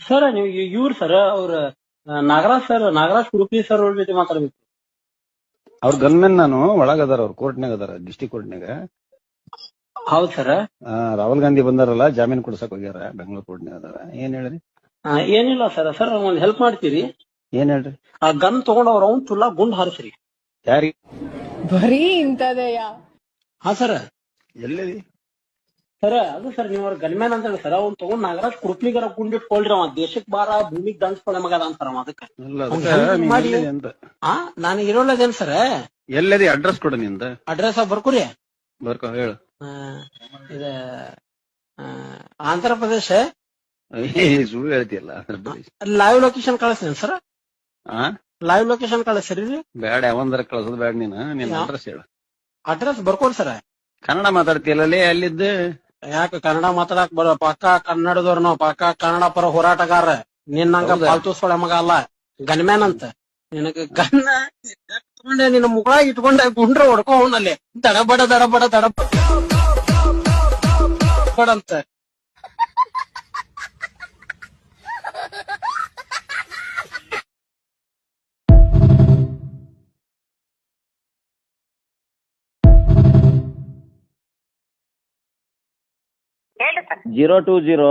Sir ನೀವು ಇವ್ರು sir ಅವ್ರ ನಾಗರಾಜ್ ಕುರುಪಿ ಸರ್ ಅವ್ರ ಜೊತೆ ಮಾತಾಡ್ಬೇಕು. ಅವ್ರ ಗನ್ಮೆನ್ ನಾನು ಒಳಗದಾರ, ಅವ್ರ ಕೋರ್ಟ್ನಾಗ ಅದಾರ, ಡಿಸ್ಟಿಕ್ ಕೋರ್ಟ್ನಾಗ. ಹೌದ್ ಸರ್. ರಾಹುಲ್ ಗಾಂಧಿ ಬಂದಾರಲ್ಲ, ಜಾಮೀನ್ ಕೊಡ್ಸಕ್ ಹೋಗ್ಯಾರ, ಬೆಂಗಳೂರು ಕೋರ್ಟ್ನಾಗ ಅದಾರ. ಏನ್ ಹೇಳ್ರಿ? ಏನಿಲ್ಲ ಸರ್ ಒಂದ್ ಹೆಲ್ಪ್ ಮಾಡ್ತೀರಿ? ಏನ್ ಹೇಳ್ರಿ? ಆ ಗನ್ ತಗೊಂಡ್ ಅವ್ರ ಅವ್ನ್ ಚುಲ್ಲಾ ಗುಂಡ್ ಹಾರಿಸ್ರಿ. ಯಾರಿ? ಬರೀ ಇಂತದೆಯಾ? ಹಾ ಸರ್. ಎಲ್ಲಿದಿ? ಸರ್ ಅದು ಸರ್ ನೀವ್ ಅವ್ರ ಗನ್ಮ್ಯಾನ್ ಅಂತ ಹೇಳಿ ಸರ್, ಅವ್ನ್ ತಗೊಂಡ್ ನಾಗರಾಜ್ ಕುರುಪ್ನಿಗಾರ ಗುಂಡಿಟ್ಕೊಳ್ರಿ. ಅವ ದೇಶಕ್ ಬಾರ ಭೂಮಿಗ್ ದಂಡ್ಸ್ಕೊಳ್ಳೋ ಮಗ ಅಂತಾರ ಅದಕ್ಕ. ಅಂತ ನಾನು ಇರೋಲ್ಲದೇನ್ ಸರ್. ಎಲ್ಲದಿ? ಅಡ್ರೆಸ್ ಕೊಡ ನಿಂದ. ಅಡ್ರೆಸ್ ಬರ್ಕೋರಿ. ಬರ್ಕೊ ಹೇಳು. ಇದ ಆಂಧ್ರ ಪ್ರದೇಶ. ಸುಳ್ಳು ಹೇಳ್ತಿಯಲ್ಲ. ಲೈವ್ ಲೊಕೇಶನ್ ಕಳಿಸ್ತೀನಿ ಸರ್. ಲೈವ್ ಲೊಕೇಶನ್ ಕಳಿಸ್ರಿ. ಬೇಡ, ಯಾವಂದ್ರ ಕಳ್ಸೋದು ಬೇಡ. ನಿನ್ ಅಡ್ರೆಸ್ ಹೇಳು. ಅಡ್ರೆಸ್ ಬರ್ಕೋರಿ ಸರ್. ಕನ್ನಡ ಮಾತಾಡ್ತಿಯಲ್ಲೇ ಅಲ್ಲಿದ್ದ? ಯಾಕೆ ಕನ್ನಡ ಮಾತಾಡಕ್ ಬರೋ? ಪಕ್ಕ ಕನ್ನಡದವ್ರ ನಾವು, ಪಕ್ಕ ಕನ್ನಡ ಪರ ಹೋರಾಟಗಾರ. ನಿನ್ನಂಗ ಪಾಲ್ತುಸ್ಕೊಳ ಮಗ ಅಲ್ಲ, ಗನ್ಮ್ಯಾನ್ ಅಂತ. ನಿನಗ ಗನ್ನ ಇಟ್ಕೊಂಡೆ ನಿನ್ನ ಮುಗಳಾಗಿ ಇಟ್ಕೊಂಡೆ ಗುಂಡ್ರೆ ಹೊಡ್ಕೊ ಅವನಲ್ಲಿ ದಡಬಡ ದಡಬಡ ದಡಬಡ ಅಂತ. ಹೇಳಿ ಸರ್. 020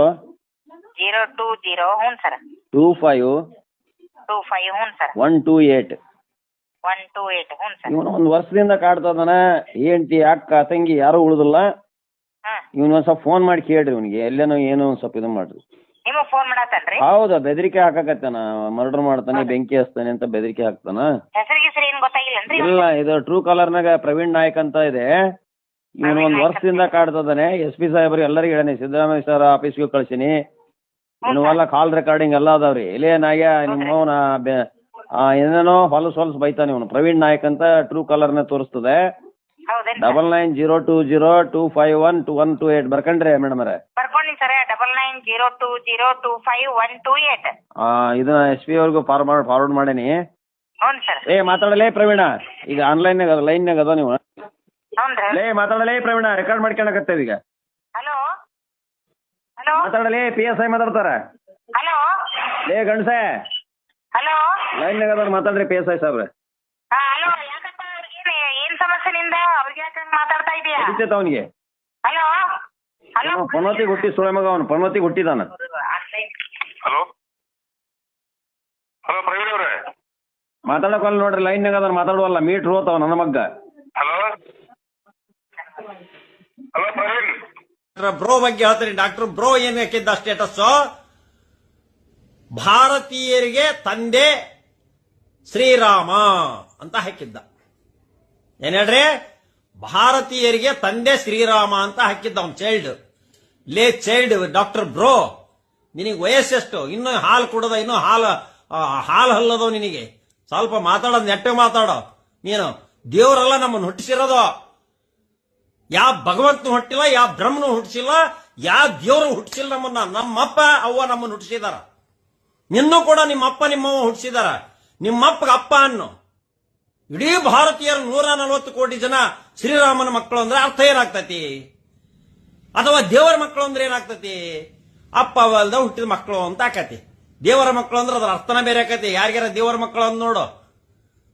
020 ಹ್ಞೂ ಸರ್. 25 25 ಹ್ಞೂ ಸರ್. 128 128 ಹ್ಞೂ ಸರ್. ಇವನು ಒಂದ್ ವರ್ಷದಿಂದ ಕಾಡ್ತದಾನ. ಹೆಂಡತಿ ಅಕ್ಕ ತಂಗಿ ಯಾರು ಉಳಿದಿಲ್ಲ. ಇವನ್ ಒಂದ್ ಸ್ವಲ್ಪ ಫೋನ್ ಮಾಡಿ ಕೇಳ್ರಿ ಇವನಿಗೆ, ಎಲ್ಲೇನೋ ಏನೋ ಒಂದ್ ಸ್ವಲ್ಪ ಇದು ಮಾಡ್ರಿ. ನಿಮಗ್ ಫೋನ್ ಮಾಡತ್ತನ್ರಿ? ಹೌದಾ, ಬೆದರಿಕೆ ಹಾಕಕತ್ತಾನ. ಮರ್ಡರ್ ಮಾಡ್ತಾನೆ, ಬೆಂಕಿ ಹಚ್ತಾನೆ ಅಂತ ಬೆದರಿಕೆ ಹಾಕ್ತಾನ. ಹೆಸರಿಗೆ ಏನ್ ಗೊತ್ತಾಗಿಲ್ಲನ್ರಿ? ಇಲ್ಲ, ಇದು ಟ್ರೂ ಕಾಲರ್ ನಾಗ ಪ್ರವೀಣ್ ನಾಯಕ್ ಅಂತ ಇದೆ. ಇವನು ಒಂದ್ ವರ್ಷದಿಂದ ಕಾಡ್ತದಾನೆ. SP ಸಾಹೇಬ್ರಿಗೆ ಎಲ್ಲರಿಗೂ ಹೇಳೀನಿ, ಸಿದ್ದರಾಮಯ್ಯ ಸರ್ ಆಫೀಸ್ಗೆ ಕಳ್ಸಿನಿ. ಇವನ್ನೆಲ್ಲ ಕಾಲ್ ರೆಕಾರ್ಡಿಂಗ್ ಎಲ್ಲ ಅದಾವ್ರಿ. ಇಲ್ಲೇನಾಗ್ಯ ನಿಮ್ಮವನ ಏನೇನೋ ಹೊಲಸ್ ಬೈತಾನೆ ಇವನು. ಪ್ರವೀಣ್ ನಾಯಕ್ ಅಂತ ಟ್ರೂ ಕಾಲರ್ ನ ತೋರಿಸ್ತದೆ. 990202512128 ಬರ್ಕಂಡ್ರಿ ಮೇಡಮ್ ಅವರೇ? ಬರ್ಕೊಂಡಿ ಸರ್. 9902025128. ಇದನ್ನ SP ಅವ್ರಿಗೂ ಫಾರ್ವರ್ಡ್ ಮಾಡೇನಿ. ಹ್ಞೂ ಸರ್. ಮಾತಾಡಲೇ ಪ್ರವೀಣ, ಈಗ ಆನ್ಲೈನ್ ಲೈನ್ ಅದ ನೀವು. ಹ್ಞೂ ಮಾತಾಡಲೇ ಪ್ರವೀಣ, ರೆಕಾರ್ಡ್ ಮಾಡ್ಕೊಳಕತ್ತೇವ ಈಗ. ಹಲೋ ಹಲೋ ಮಾತಾಡಲೇ, PSI ಮಾತಾಡ್ತಾರ. ಹಲೋ ಗಣಸೆ ಹಲೋ ಲೈನ್ ಅದಾರ, ಮಾತಾಡ್ರಿ PSI ಸಾಬ್ರೆ. ಹಲೋ. ಯಾಕಪ್ಪ ಅವ್ರಿಗೆ ಏನ್ ಸಮಸ್ಯೆ ನಿಂದ? ಅವ್ರಿಗೆ ಯಾಕೆ ಮಾತಾಡ್ತಾ ಇದೀಯಾ? ಹಿಡಿತೈತ ಅವನಿಗೆ. Hello hello. ಪನೋತಿಗೆ ಹುಟ್ಟಿ ಸುಳೆ ಮಗ ಅವನು, ಪನೋತಿಗೆ ಹುಟ್ಟಿದಾನ. ಹಲೋ ಹಲೋ ಪ್ರವೀಣ್ ಅವ್ರೆ, ಮಾತಾಡಕಲ್ಲ ನೋಡ್ರಿ, ಲೈನ್ ಅದಾನ, ಮಾತಾಡುವಲ್ಲ. ಮೀಟ್ರ್ ಹೋತಾವ ನನ್ನ ಮಗ್ಗ. Hello hello Praveen. ಬ್ರೋ ಬಗ್ಗೆ ಹೇಳ್ತೀನಿ. ಡಾಕ್ಟರ್ ಬ್ರೋ ಏನ್ ಹಾಕಿದ್ದ ಸ್ಟೇಟಸ್? ಭಾರತೀಯರಿಗೆ ತಂದೆ ಶ್ರೀರಾಮ ಅಂತ ಹಾಕಿದ್ದ. ಏನ್ ಹೇಳ್ರಿ? ಭಾರತೀಯರಿಗೆ ತಂದೆ ಶ್ರೀರಾಮ ಅಂತ ಹಾಕಿದ್ದ ಅವ್ನು. ಚೈಲ್ಡ್ ಡಾಕ್ಟರ್ ಬ್ರೋ, ನಿನಗೆ ವಯಸ್ಸೆಷ್ಟು? ಇನ್ನು ಹಾಲು ಕುಡದ, ಇನ್ನು ಹಾಲು ಹಲ್ಲದವ್ ನಿನಗೆ. ಸ್ವಲ್ಪ ಮಾತಾಡೋದು ನೆಟ್ಟೆ ಮಾತಾಡೋ. ನೀನು ದೇವರೆಲ್ಲ ನಮ್ಮನ್ನು ಹುಟ್ಟಿಸಿರೋದು. ಯಾವ ಭಗವಂತನು ಹುಟ್ಟಿಲ್ಲ, ಯಾವ ಬ್ರಹ್ಮನು ಹುಟ್ಟಿಸಿಲ್ಲ, ಯಾವ ದೇವರು ಹುಟ್ಟಿಸಿಲ್ಲ ನಮ್ಮನ್ನ. ನಮ್ಮಪ್ಪ ಅವ್ವ ನಮ್ಮನ್ನು ಹುಟ್ಟಿಸಿದಾರ. ನಿನ್ನೂ ಕೂಡ ನಿಮ್ಮಪ್ಪ ನಿಮ್ಮವ್ವ ಹುಟ್ಟಿಸಿದಾರ. ನಿಮ್ಮಪ್ಪಗ ಅಪ್ಪ ಅನ್ನು. ಇಡೀ ಭಾರತೀಯರು 140 ಕೋಟಿ ಜನ ಶ್ರೀರಾಮನ ಮಕ್ಕಳು ಅಂದ್ರೆ ಅರ್ಥ ಏನಾಗ್ತತಿ? ಅಥವಾ ದೇವರ ಮಕ್ಕಳು ಅಂದ್ರೆ ಏನಾಗ್ತತಿ? ಅಪ್ಪ ಅವಲ್ದ ಹುಟ್ಟಿದ ಮಕ್ಕಳು ಅಂತ ಆಕತಿ. ದೇವರ ಮಕ್ಕಳು ಅಂದ್ರೆ ಅದ್ರ ಅರ್ಥನ ಬೇರೆ ಆಕತಿ. ಯಾರಿಗಾರ ದೇವರ ಮಕ್ಕಳು ಅಂದ್ ನೋಡು.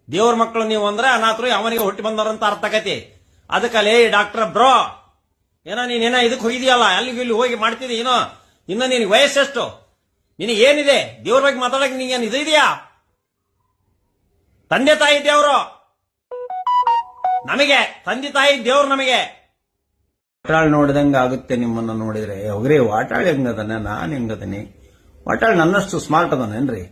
ದೇವರ ಮಕ್ಕಳು ನೀವು ಅಂದ್ರೆ ಅನಾಥರು, ಅವನಿಗೆ ಹುಟ್ಟಿ ಬಂದವರಂತ ಅರ್ಥ ಆಕತಿ. ಅದಕ್ಕಲ್ಲೇ ಡಾಕ್ಟರ್ ಬ್ರೋ, ನೀನೇನ ಇದಕ್ಕೆ ಹೋಗಿದೆಯಲ್ಲ, ಅಲ್ಲಿಗೆ ಇಲ್ಲಿ ಹೋಗಿ ಮಾಡ್ತಿದ್ದಿ. ಇನ್ನು ನಿನಗೆ ವಯಸ್ಸೆಷ್ಟು? ನಿನಗೆ ಏನಿದೆ? ದೇವ್ರ ಬಗ್ಗೆ ಮಾತಾಡಕ್ಕೆ ನಿನಗೇನು ಇದು ಇದೆಯಾ? ತಂದೆ ತಾಯಿ ದೇವ್ರು ನಮಗೆ, ತಂದೆ ತಾಯಿ ದೇವ್ರು ನಮಗೆ. ವಾಟಾಳ್ ನೋಡಿದಂಗ ಆಗುತ್ತೆ ನಿಮ್ಮನ್ನ ನೋಡಿದ್ರೆ. ಹೋಗ್ರಿ, ವಾಟಾಳ್ ಹೆಂಗದನೆ, ನಾನ್ ಹೆಂಗದನಿ? ವಾಟಾಳ್ ನನ್ನಷ್ಟು ಸ್ಮಾರ್ಟ್ ಅದನೇನ್ರಿ?